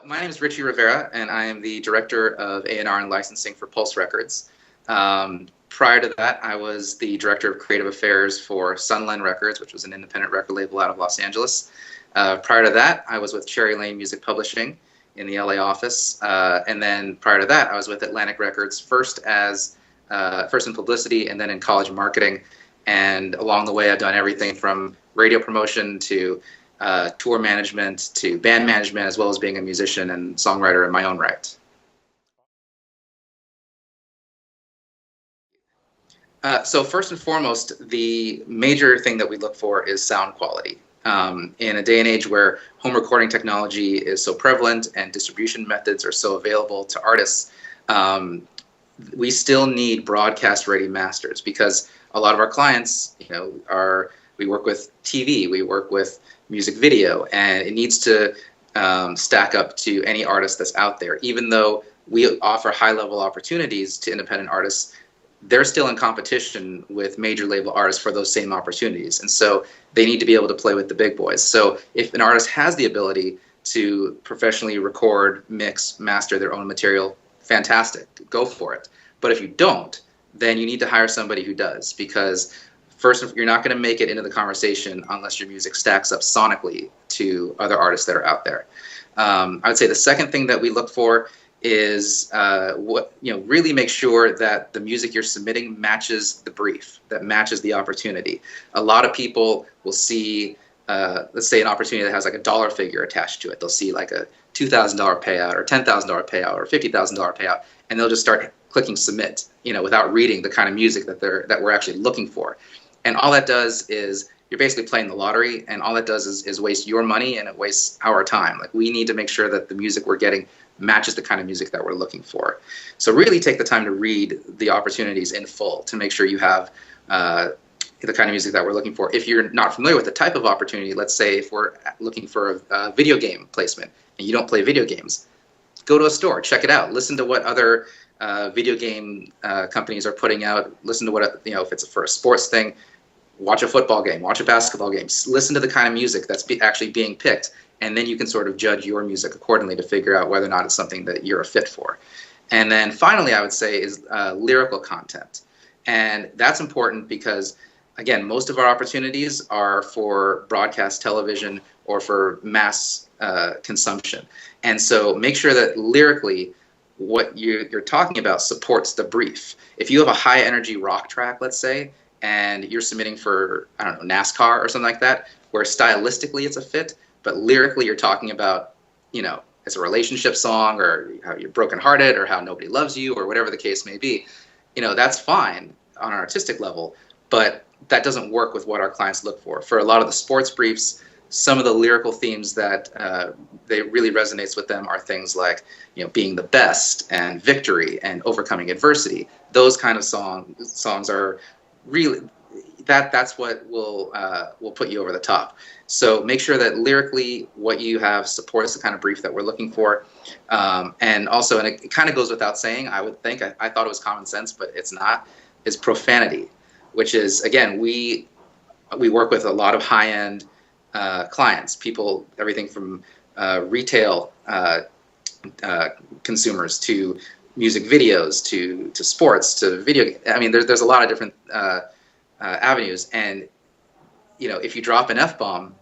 My name is Richie Rivera, and I am the Director of A&R and Licensing for Pulse Records. Prior to that, I was the Director of Creative Affairs for Sunlen Records, which was an independent record label out of Los Angeles. Prior to that, I was with Cherry Lane Music Publishing in the LA office. And then prior to that, I was with Atlantic Records, first in publicity and then in college marketing. And along the way, I've done everything from radio promotion to tour management to band management, as well as being a musician and songwriter in my own right. So first and foremost, the major thing that we look for is sound quality. In a day and age where home recording technology is so prevalent and distribution methods are so available to artists, we still need broadcast-ready masters, because a lot of our clients, we work with TV, we work with music video, and it needs to stack up to any artist that's out there. Even though we offer high-level opportunities to independent artists, they're still in competition with major label artists for those same opportunities. And so they need to be able to play with the big boys. So if an artist has the ability to professionally record, mix, master their own material, fantastic, go for it. But if you don't, then you need to hire somebody who does, because first, you're not going to make it into the conversation unless your music stacks up sonically to other artists that are out there. I would say the second thing that we look for is really make sure that the music you're submitting matches the brief, that matches the opportunity. A lot of people will see, let's say, an opportunity that has like a dollar figure attached to it. They'll see like a $2,000 payout or $10,000 payout or $50,000 payout, and they'll just start clicking submit, without reading the kind of music that we're actually looking for. And all that does is you're basically playing the lottery, and all that does is waste your money, and it wastes our time. Like, we need to make sure that the music we're getting matches the kind of music that we're looking for. So really take the time to read the opportunities in full to make sure you have the kind of music that we're looking for. If you're not familiar with the type of opportunity, let's say if we're looking for a video game placement and you don't play video games, go to a store, check it out, listen to what other video game companies are putting out, listen to what, if it's for a sports thing, watch a football game, watch a basketball game, listen to the kind of music that's actually being picked, and then you can sort of judge your music accordingly to figure out whether or not it's something that you're a fit for. And then finally, I would say, is lyrical content. And that's important because, again, most of our opportunities are for broadcast television or for mass consumption. And so make sure that lyrically what you're talking about supports the brief. If you have a high energy rock track, let's say, and you're submitting for, I don't know, NASCAR or something like that, where stylistically it's a fit, but lyrically you're talking about, it's a relationship song, or how you're brokenhearted, or how nobody loves you, or whatever the case may be, that's fine on an artistic level, but that doesn't work with what our clients look for. For a lot of the sports briefs, some of the lyrical themes that they really resonates with them are things like, being the best and victory and overcoming adversity. Those kind of songs are really, that's what will put you over the top. So make sure that lyrically what you have supports the kind of brief that we're looking for. And also, and it kind of goes without saying, I would think, I thought it was common sense, but it's not, is profanity, which is, again, we work with a lot of high-end clients, people, everything from retail consumers to music videos to sports to video. I mean, there's a lot of different avenues, and if you drop an F-bomb,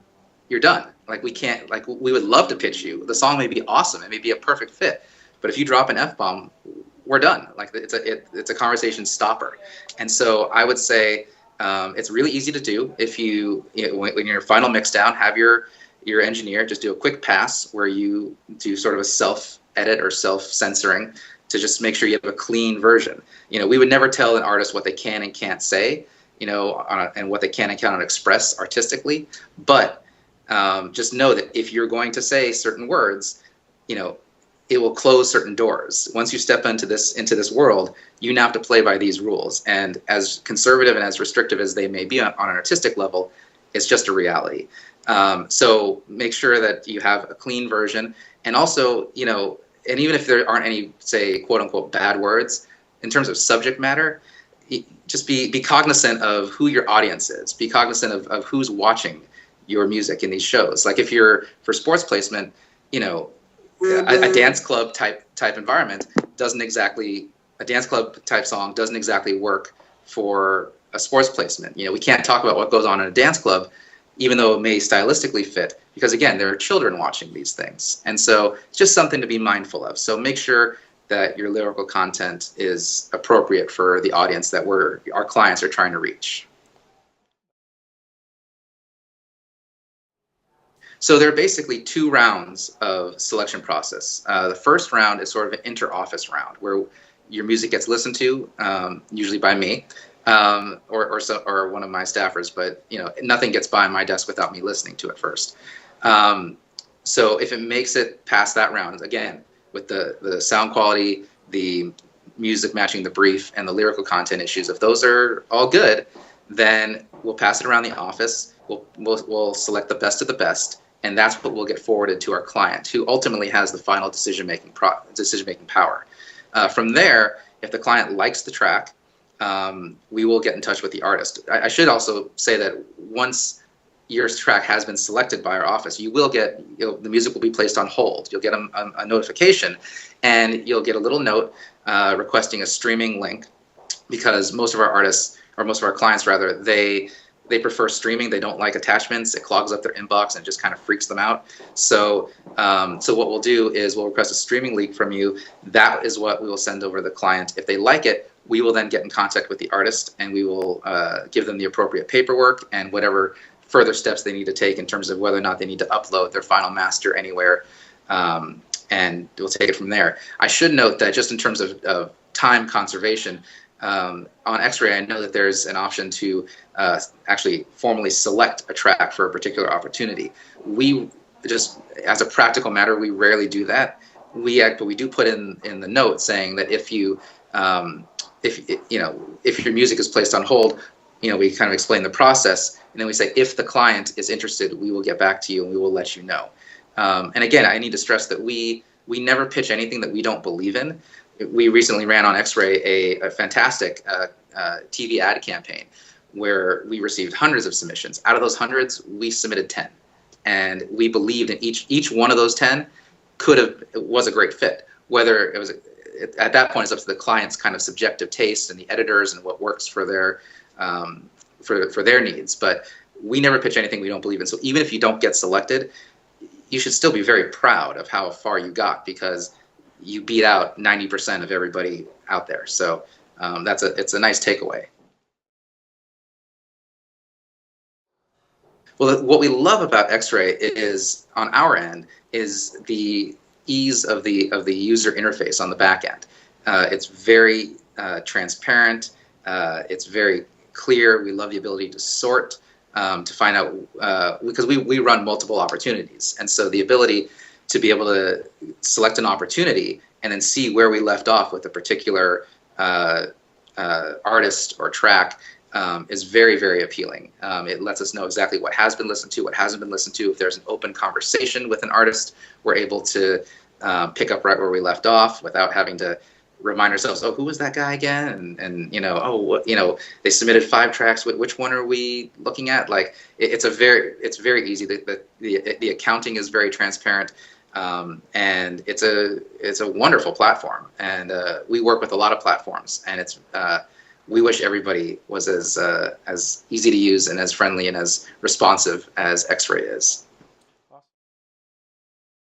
you're done. Like, we would love to pitch you. The song may be awesome, it may be a perfect fit, but if you drop an F-bomb, we're done. Like, it's a conversation stopper. And so I would say it's really easy to do. If when your final mix down, have your engineer just do a quick pass where you do sort of a self-edit or self-censoring to just make sure you have a clean version. We would never tell an artist what they can and can't say, and what they can and cannot express artistically. But just know that if you're going to say certain words, it will close certain doors. Once you step into this world, you now have to play by these rules. And as conservative and as restrictive as they may be on an artistic level, it's just a reality. So make sure that you have a clean version. And also, and even if there aren't any, say, quote unquote, bad words, in terms of subject matter, just be cognizant of who your audience is. Be cognizant of who's watching your music in these shows. Like, if you're for sports placement, a dance club type environment doesn't exactly, a dance club type song doesn't exactly work for a sports placement. You know, we can't talk about what goes on in a dance club, even though it may stylistically fit, because again, there are children watching these things. And so it's just something to be mindful of. So make sure that your lyrical content is appropriate for the audience that our clients are trying to reach. So there are basically two rounds of selection process. The first round is sort of an inter-office round where your music gets listened to, usually by me, or one of my staffers, but you know, nothing gets by my desk without me listening to it first. So if it makes it past that round, again, with the sound quality, the music matching the brief, and the lyrical content issues, if those are all good, then we'll pass it around the office. We'll select the best of the best, and that's what will get forwarded to our client, who ultimately has the final decision-making power. From there, if the client likes the track, we will get in touch with the artist. I should also say that once your track has been selected by our office, you will get, the music will be placed on hold. You'll get a notification, and you'll get a little note requesting a streaming link, because most of our artists, or most of our clients rather, they prefer streaming. They don't like attachments. It clogs up their inbox and just kind of freaks them out. So what we'll do is we'll request a streaming link from you. That is what we will send over to the client. If they like it, we will then get in contact with the artist, and we will give them the appropriate paperwork and whatever further steps they need to take in terms of whether or not they need to upload their final master anywhere, and we'll take it from there. I should note that just in terms of time conservation, on Xray, I know that there's an option to actually formally select a track for a particular opportunity. We just, as a practical matter, we rarely do that. But we do put in the note saying that if your music is placed on hold, we kind of explain the process, and then we say if the client is interested, we will get back to you and we will let you know. And again, I need to stress that we never pitch anything that we don't believe in. We recently ran on Xray a fantastic TV ad campaign where we received hundreds of submissions. Out of those hundreds, we submitted 10, and we believed in each one of those 10 was a great fit. Whether it was at that point, it's up to the client's kind of subjective taste and the editors and what works for their for their needs. But we never pitch anything we don't believe in. So even if you don't get selected, you should still be very proud of how far you got, because you beat out 90% of everybody out there. So it's a nice takeaway. Well, what we love about Xray is, on our end, is the ease of the user interface on the back end. It's very transparent. It's very clear. We love the ability to sort, to find out, because we run multiple opportunities, and so the ability to be able to select an opportunity and then see where we left off with a particular artist or track is very, very appealing. It lets us know exactly what has been listened to, what hasn't been listened to. If there's an open conversation with an artist, we're able to pick up right where we left off without having to remind ourselves, oh, who was that guy again? And they submitted 5 tracks. Which one are we looking at? Like, it's very easy. The accounting is very transparent. And it's a wonderful platform, and we work with a lot of platforms, and we wish everybody was as easy to use and as friendly and as responsive as Xray is.